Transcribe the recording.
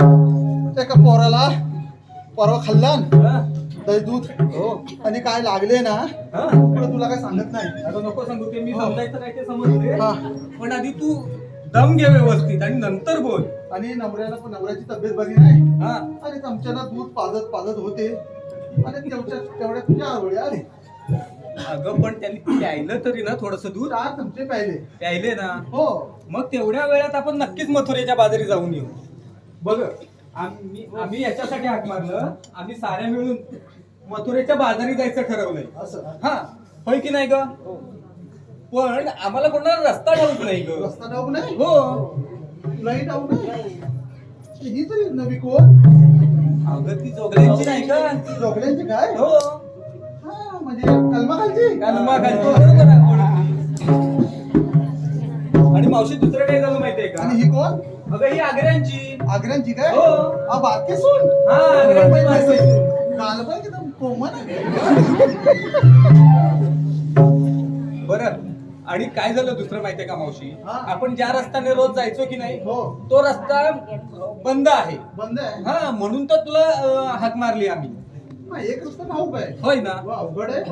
एका पोराला परवा खाल्लान हा? दही दूध हो. आणि काय लागले ना हा? पुढे तुला काय सांगत नाही. आता नको सांगू ते मी हो. समजायचं काय ते समजले हा. पण आधी तू दम घे व्यवस्थित आणि नंतर बोल. आणि नवऱ्याची तब्येत बरी नाही हा आणि चमच्याला दूध पाजत पाजत होते आणि तेवढ्या तुझ्या आवडी आले अगं पण त्यांनी प्यायलं तरी ना थोडस दूध 4 चमचे प्यायले. प्यायले ना हो मग तेवढ्या वेळात आपण नक्कीच मथुरेच्या बाजारी जाऊन येऊ. बघ आम्ही याच्यासाठी हाक मारलं आम्ही साऱ्या मिळून मथुरेच्या बाजारी जायचं ठरवलंय. असं हा होय की नाही ग. पण आम्हाला कोणाला रस्ता ठाऊक नाही ग. रस्ता डाऊन नाही हो तुलाही डाऊन नाही ही तरी नवी कोण अगं ती जोगल्यांची नाही का. जोगल्यांची काय हो हा म्हणजे कलमा खालची कालमा खालची बरोबर आहे ओळखली. आणि मावशी दुसरं काय झालं माहितीये का. आणि ही कोण अगं ही आग्र्यांची. आग्र्यांची काय हो. हा बारके सून हा आग्र्यांची मावशी. काल पण एकदम कोमन आहे. बरं आणि काय झालं दुसरं माहितीये का मावशी. हा. आपण ज्या रस्त्याने रोज जायचो की नाही हो तो रस्ता बंद आहे. बंद आहे हा म्हणून तर तुला हाक मारली आम्ही. एक रस्ता ठाऊक आहे होय ना. वा, अवघड आहे